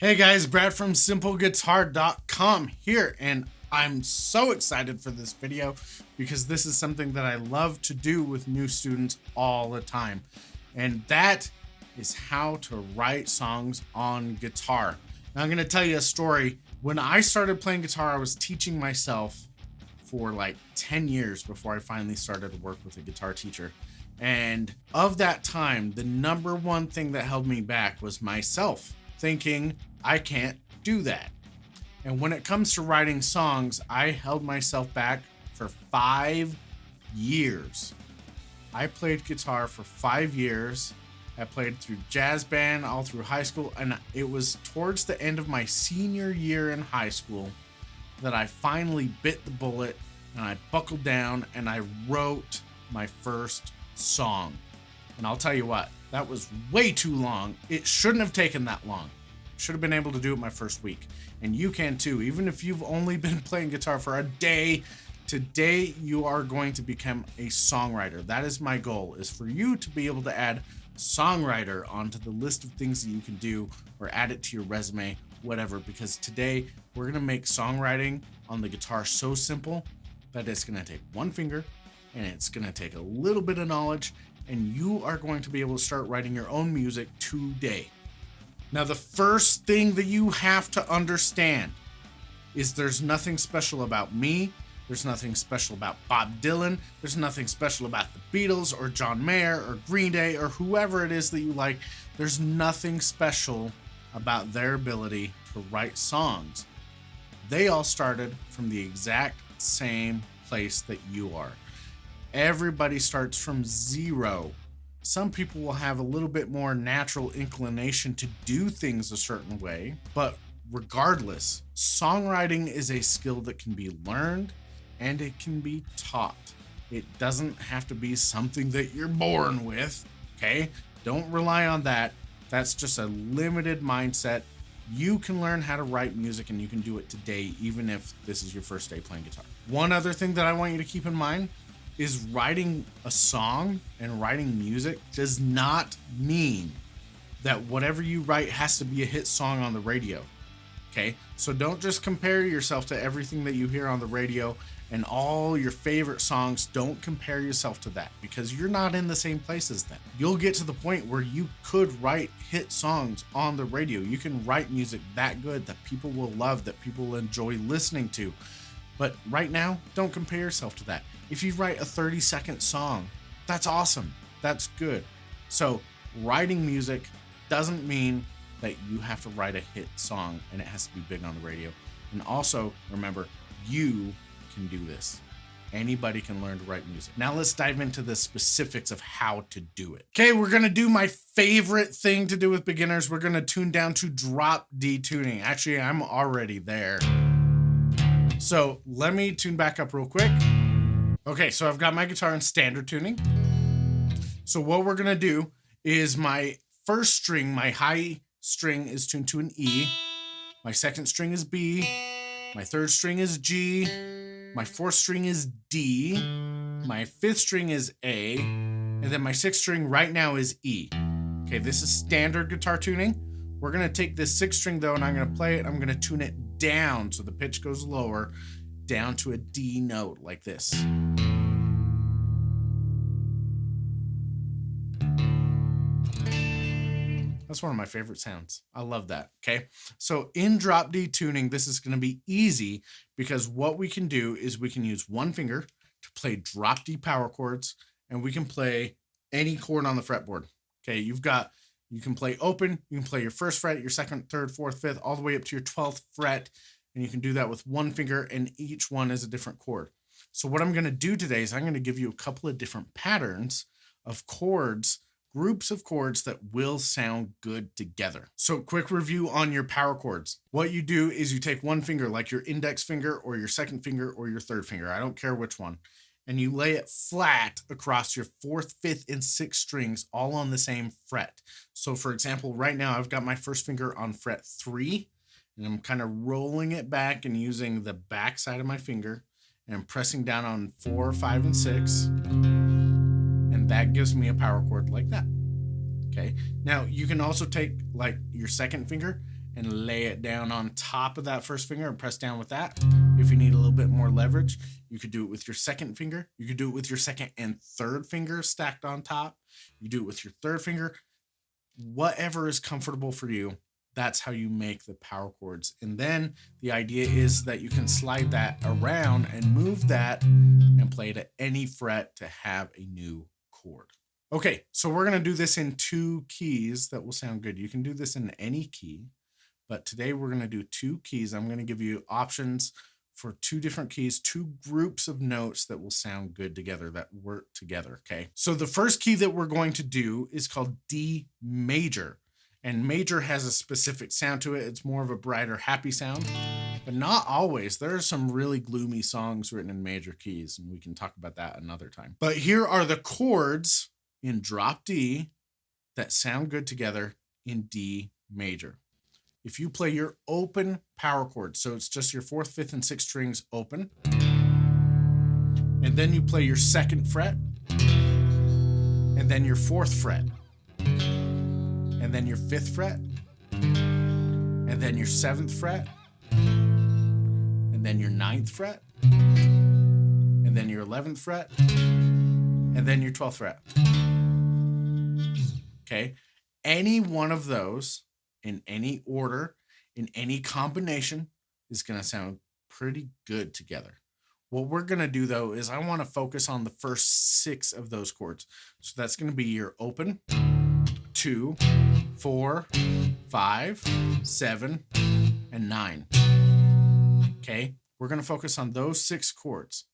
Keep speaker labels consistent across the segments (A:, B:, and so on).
A: Hey guys, Brad from simpleguitar.com here, and I'm so excited for this video because this is something that I love to do with new students all the time. And that is how to write songs on guitar. Now I'm going to tell you a story. When I started playing guitar, I was teaching myself for like 10 years before I finally started to work with a guitar teacher. And of that time, the number one thing that held me back was myself thinking I can't do that. And when it comes to writing songs, I held myself back for 5 years. I played guitar for 5 years. I played through jazz band all through high school, and it was towards the end of my senior year in high school that I finally bit the bullet and I buckled down and I wrote my first song. And I'll tell you what, that was way too long. It shouldn't have taken that long. Should have been able to do it my first week. And you can too, even if you've only been playing guitar for a day. Today you are going to become a songwriter. That is my goal, is for you to be able to add songwriter onto the list of things that you can do, or add it to your resume, whatever, because today we're going to make songwriting on the guitar so simple that it's going to take one finger and it's going to take a little bit of knowledge, and you are going to be able to start writing your own music today. Now, the first thing that you have to understand is there's nothing special about me. There's nothing special about Bob Dylan. There's nothing special about the Beatles or John Mayer or Green Day or whoever it is that you like. There's nothing special about their ability to write songs. They all started from the exact same place that you are. Everybody starts from zero. Some people will have a little bit more natural inclination to do things a certain way, but regardless, songwriting is a skill that can be learned and it can be taught. It doesn't have to be something that you're born with, okay? Don't rely on that. That's just a limited mindset. You can learn how to write music, and you can do it today, even if this is your first day playing guitar. One other thing that I want you to keep in mind is writing a song and writing music does not mean that whatever you write has to be a hit song on the radio. Okay, so don't just compare yourself to everything that you hear on the radio and all your favorite songs. Don't compare yourself to that, because you're not in the same place as them. You'll get to the point where you could write hit songs on the radio. You can write music that good that people will love, that people will enjoy listening to. But right now, don't compare yourself to that. If you write a 30-second song, that's awesome. That's good. So writing music doesn't mean that you have to write a hit song and it has to be big on the radio. And also, remember, you can do this. Anybody can learn to write music. Now let's dive into the specifics of how to do it. Okay, we're gonna do my favorite thing to do with beginners. We're gonna tune down to drop D tuning. Actually, I'm already there. So let me tune back up real quick. Okay, so I've got my guitar in standard tuning. So what we're gonna do is my first string, my high string, is tuned to an E. My second string is B. My third string is G. My fourth string is D. My fifth string is A. And then my sixth string right now is E. Okay, this is standard guitar tuning. We're gonna take this sixth string though, and I'm gonna play it. I'm gonna tune it down so the pitch goes lower, down to a D note like this. That's one of my favorite sounds. I love that. Okay. So in drop D tuning, this is going to be easy because what we can do is we can use one finger to play drop D power chords, and we can play any chord on the fretboard. Okay. You can play open, you can play your first fret, your second, third, fourth, fifth, all the way up to your 12th fret. And you can do that with one finger, and each one is a different chord. So what I'm going to do today is I'm going to give you a couple of different patterns of chords, groups of chords that will sound good together. So quick review on your power chords. What you do is you take one finger, like your index finger or your second finger or your third finger, I don't care which one, and you lay it flat across your fourth, fifth, and sixth strings, all on the same fret. So for example, right now I've got my first finger on fret 3, and I'm kind of rolling it back and using the back side of my finger, and I'm pressing down on 4, 5, and 6. And that gives me a power chord like that. Okay. Now you can also take like your second finger and lay it down on top of that first finger and press down with that. If you need a little bit more leverage, you could do it with your second finger. You could do it with your second and third finger stacked on top. You do it with your third finger. Whatever is comfortable for you, that's how you make the power chords. And then the idea is that you can slide that around and move that and play it at any fret to have a new chord. Okay, so we're going to do this in 2 keys that will sound good. You can do this in any key, but today we're going to do 2 keys. I'm going to give you options for 2 different keys, 2 groups of notes that will sound good together, that work together, okay? So the first key that we're going to do is called D major. And major has a specific sound to it. It's more of a brighter, happy sound, but not always. There are some really gloomy songs written in major keys, and we can talk about that another time. But here are the chords in drop D that sound good together in D major. If you play your open power chord, so it's just your 4th, 5th, and 6th strings open, and then you play your 2nd fret, and then your 4th fret, and then your 5th fret, and then your 7th fret, and then your 9th fret, and then your 11th fret, and then your 12th fret. Okay, any one of those in any order, in any combination, is going to sound pretty good together. What we're going to do, though, is I want to focus on the first 6 of those chords. So that's going to be your open, 2, 4, 5, 7, and 9. Okay, we're going to focus on those 6 chords.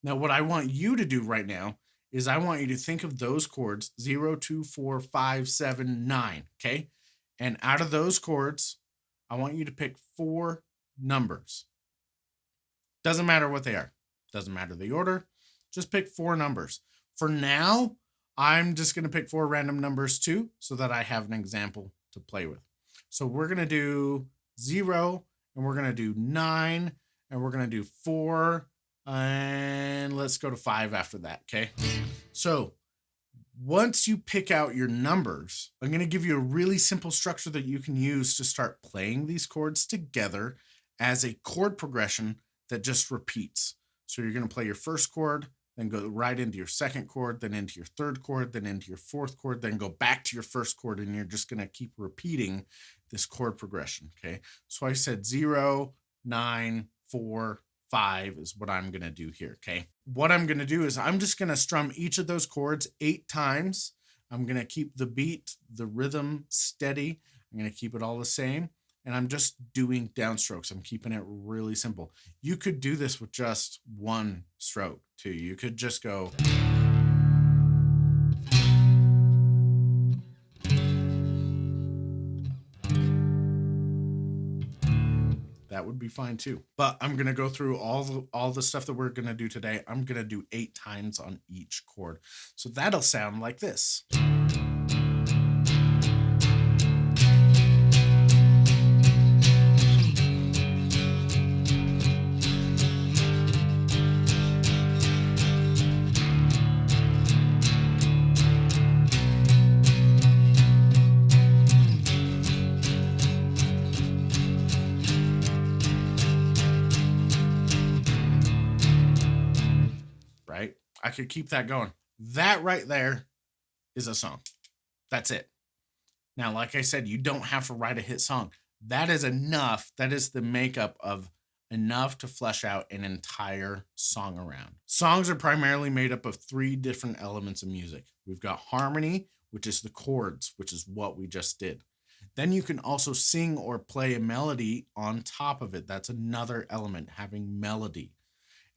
A: Now, what I want you to do right now is I want you to think of those chords 0, 2, 4, 5, 7, 9. Okay, and out of those chords, I want you to pick 4 numbers. Doesn't matter what they are. Doesn't matter the order. Just pick 4 numbers. For now, I'm just going to pick 4 random numbers too, so that I have an example to play with. So we're going to do 0, and we're going to do 9, and we're going to do 4, and let's go to 5 after that, okay? So once you pick out your numbers, I'm going to give you a really simple structure that you can use to start playing these chords together as a chord progression that just repeats. So you're going to play your first chord, then go right into your second chord, then into your third chord, then into your fourth chord, then go back to your first chord, and you're just going to keep repeating this chord progression, okay? So I said 0, 9, 4, 5 is what I'm going to do here, okay? What I'm going to do is I'm just going to strum each of those chords 8 times. I'm going to keep the beat, the rhythm steady. I'm going to keep it all the same. And I'm just doing downstrokes. I'm keeping it really simple. You could do this with just 1 stroke too. You could just go. That would be fine too. But I'm going to go through all the stuff that we're going to do today. I'm going to do 8 times on each chord. So that'll sound like this. Right? I could keep that going. That right there is a song. That's it. Now, like I said, you don't have to write a hit song. That is enough. That is the makeup of enough to flesh out an entire song around. Songs are primarily made up of 3 different elements of music. We've got harmony, which is the chords, which is what we just did. Then you can also sing or play a melody on top of it. That's another element, having melody.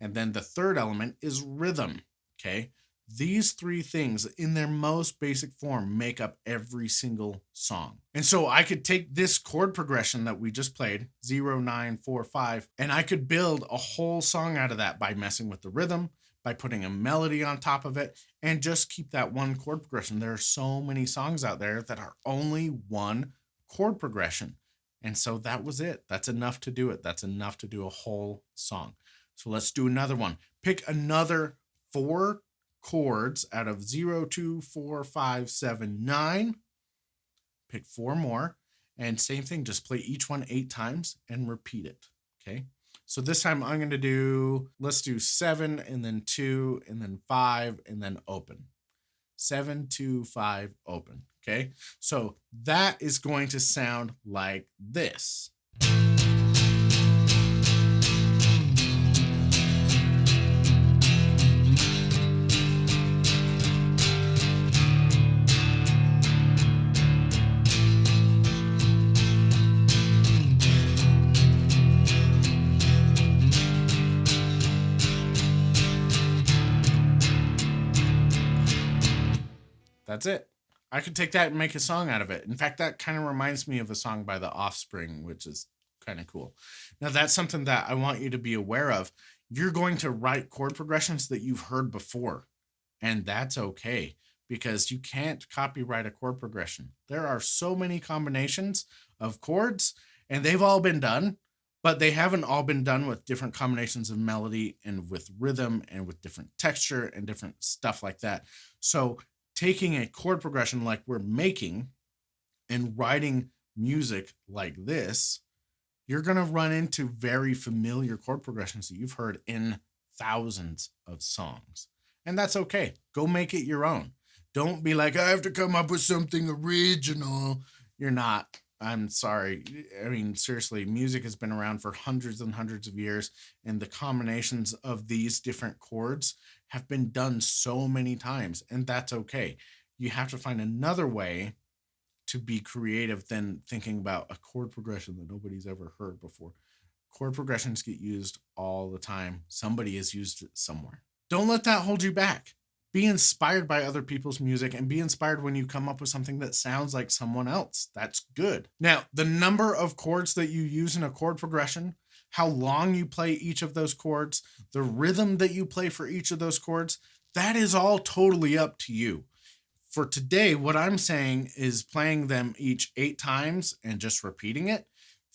A: And then the third element is rhythm, okay? These 3 things in their most basic form make up every single song. And so I could take this chord progression that we just played, 0, 9, 4, 5, and I could build a whole song out of that by messing with the rhythm, by putting a melody on top of it, and just keep that 1 chord progression. There are so many songs out there that are only 1 chord progression. And so that was it. That's enough to do it. That's enough to do a whole song. So let's do another one. Pick another 4 chords out of 0, 2, 4, 5, 7, 9. Pick 4 more. And same thing, just play each one 8 times and repeat it. Okay. So this time I'm going to do, let's do 7 and then 2 and then 5 and then open. 7, 2, 5, open. Okay. So that is going to sound like this. That's it. I could take that and make a song out of it. In fact, that kind of reminds me of a song by The Offspring, which is kind of cool. Now, that's something that I want you to be aware of. You're going to write chord progressions that you've heard before, and that's okay because you can't copyright a chord progression. There are so many combinations of chords, and they've all been done, but they haven't all been done with different combinations of melody and with rhythm and with different texture and different stuff like that. So taking a chord progression like we're making and writing music like this, you're going to run into very familiar chord progressions that you've heard in thousands of songs. And that's okay. Go make it your own. Don't be like, I have to come up with something original. You're not. I'm sorry. I mean, seriously, music has been around for hundreds and hundreds of years, and the combinations of these different chords have been done so many times, and that's okay. You have to find another way to be creative than thinking about a chord progression that nobody's ever heard before. Chord progressions get used all the time. Somebody has used it somewhere. Don't let that hold you back. Be inspired by other people's music and be inspired when you come up with something that sounds like someone else. That's good. Now, the number of chords that you use in a chord progression, how long you play each of those chords, the rhythm that you play for each of those chords, that is all totally up to you. For today, what I'm saying is playing them each 8 times and just repeating it.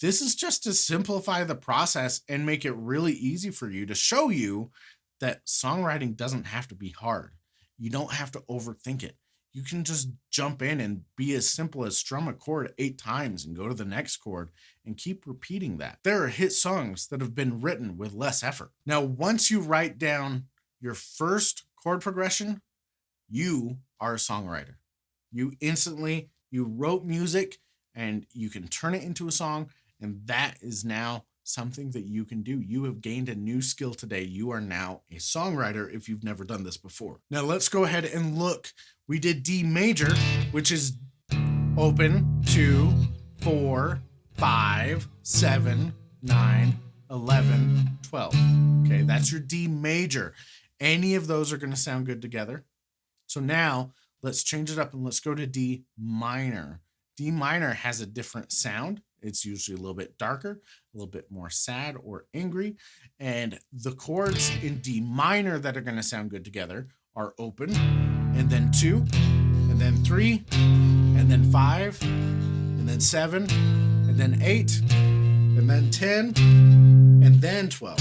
A: This is just to simplify the process and make it really easy for you, to show you that songwriting doesn't have to be hard. You don't have to overthink it. You can just jump in and be as simple as strum a chord 8 times and go to the next chord and keep repeating that. There are hit songs that have been written with less effort. Now, once you write down your first chord progression, you are a songwriter. You wrote music and you can turn it into a song, and that is now something that you can do. You have gained a new skill today. You are now a songwriter if you've never done this before. Now let's go ahead and look. We did D major, which is open, 2, 4, 5, 7, 9, 11, 12. Okay, that's your D major. Any of those are going to sound good together. So now let's change it up and let's go to D minor. D minor has a different sound. It's usually a little bit darker, a little bit more sad or angry. And the chords in D minor that are going to sound good together are open, and then 2, and then 3, and then 5, and then 7, and then 8, and then 10, and then 12.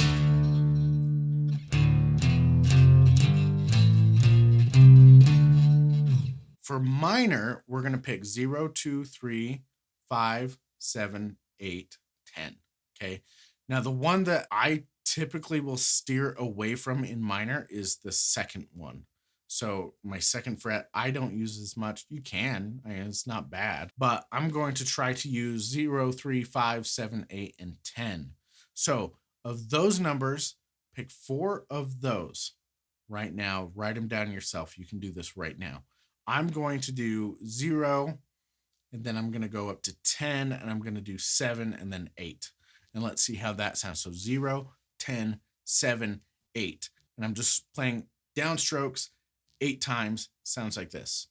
A: For minor, we're going to pick 0, 2, 3, 5, 7, 8, 10. Okay. Now, the one that I typically will steer away from in minor is the second one. So my second fret, I don't use as much. You can, it's not bad, but I'm going to try to use 0, 3, 5, 7, 8, and 10. So of those numbers, pick 4 of those right now. Write them down yourself. You can do this right now. I'm going to do 0, and then I'm going to go up to 10, and I'm going to do 7, and then 8. And let's see how that sounds. So 0, 10, 7, 8. And I'm just playing downstrokes 8 times. Sounds like this.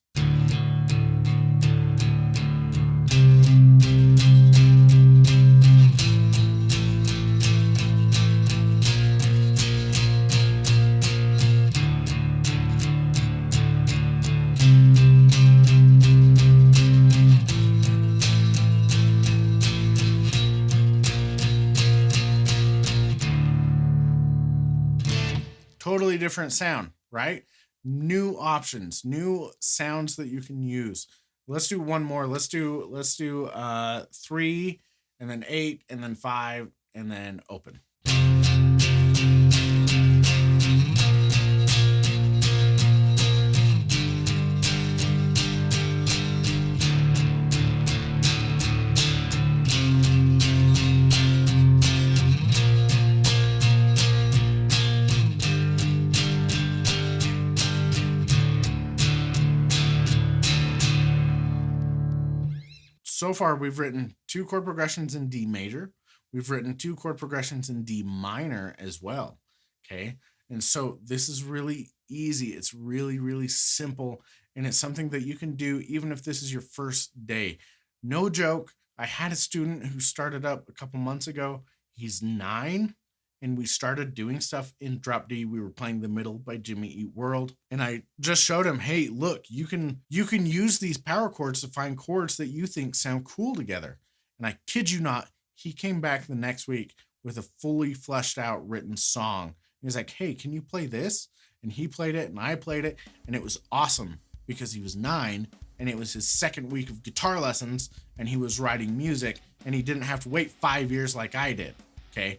A: Totally different sound, right? New options, new sounds that you can use. Let's do one more. Let's do 3 and then 8 and then 5 and then open. So far, we've written 2 chord progressions in D major. We've written 2 chord progressions in D minor as well. Okay. And so this is really easy. It's really, really simple. And it's something that you can do even if this is your first day. No joke. I had a student who started up a couple months ago. He's 9. And we started doing stuff in drop D. We were playing The Middle by Jimmy Eat World. And I just showed him, hey, look, you can use these power chords to find chords that you think sound cool together. And I kid you not, he came back the next week with a fully fleshed out written song. He was like, hey, can you play this? And he played it and I played it. And it was awesome because he was 9 and it was his second week of guitar lessons and he was writing music and he didn't have to wait 5 years like I did. Okay.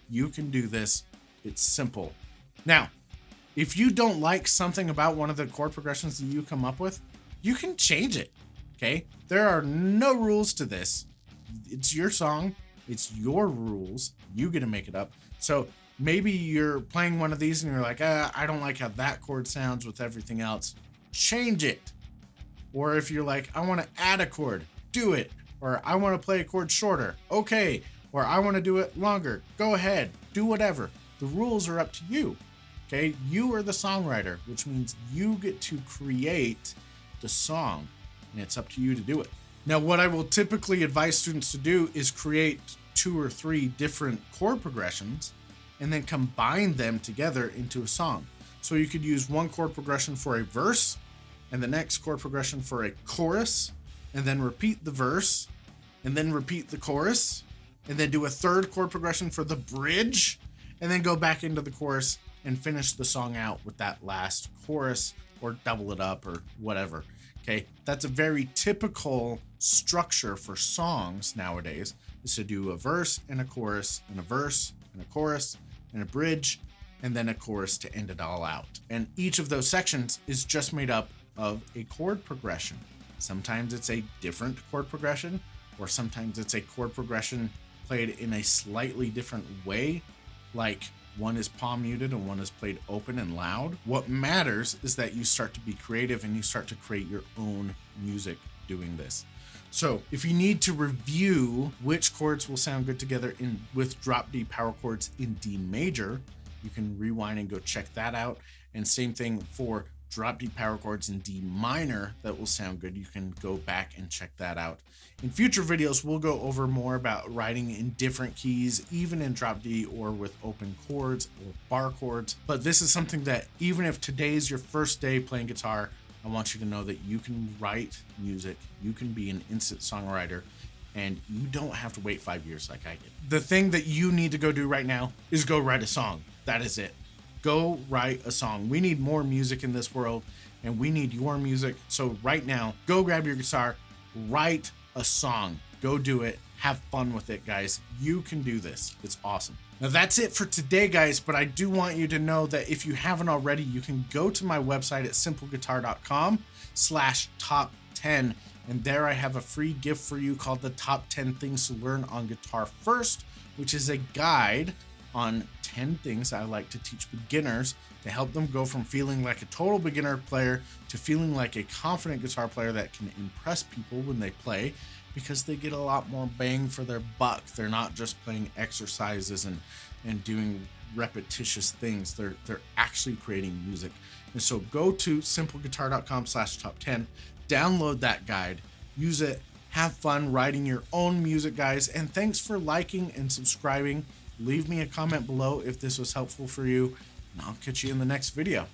A: You can do this. It's simple. Now, if you don't like something about one of the chord progressions that you come up with, you can change it. Okay. There are no rules to this. It's your song. It's your rules. You get to make it up. So maybe you're playing one of these and you're like, I don't like how that chord sounds with everything else. Change it. Or if you're like, I want to add a chord, do it. Or I want to play a chord shorter. Okay. Or I want to do it longer. Go ahead. Do whatever. The rules are up to you. Okay. You are the songwriter, which means you get to create the song and it's up to you to do it. Now, what I will typically advise students to do is create 2 or 3 different chord progressions and then combine them together into a song. So you could use one chord progression for a verse and the next chord progression for a chorus and then repeat the verse and then repeat the chorus and then do a third chord progression for the bridge and then go back into the chorus and finish the song out with that last chorus or double it up or whatever. Okay, that's a very typical structure for songs nowadays, is to do a verse and a chorus and a verse and a chorus and a bridge and then a chorus to end it all out. And each of those sections is just made up of a chord progression. Sometimes it's a different chord progression, or sometimes it's a chord progression played in a slightly different way, like one is palm muted and one is played open and loud. What matters is that you start to be creative and you start to create your own music doing this. So if you need to review which chords will sound good together with drop D power chords in D major, you can rewind and go check that out. And same thing for drop D power chords in D minor that will sound good. You can go back and check that out. In future videos, we'll go over more about writing in different keys, even in drop D or with open chords or bar chords. But this is something that even if today's your first day playing guitar, I want you to know that you can write music, you can be an instant songwriter, and you don't have to wait 5 years like I did. The thing that you need to go do right now is go write a song. That is it. Go write a song. We need more music in this world, and we need your music. So right now, go grab your guitar, write a song. Go do it. Have fun with it, guys. You can do this. It's awesome. Now that's it for today, guys, but I do want you to know that if you haven't already, you can go to my website at simpleguitar.com/top10, and there I have a free gift for you called the Top 10 Things to Learn on Guitar First, which is a guide on 10 things I like to teach beginners to help them go from feeling like a total beginner player to feeling like a confident guitar player that can impress people when they play, because they get a lot more bang for their buck. They're not just playing exercises and doing repetitious things. They're actually creating music. And so go to simpleguitar.com/top10, download that guide, use it, have fun writing your own music, guys. And thanks for liking and subscribing. Leave me a comment below if this was helpful for you, and I'll catch you in the next video.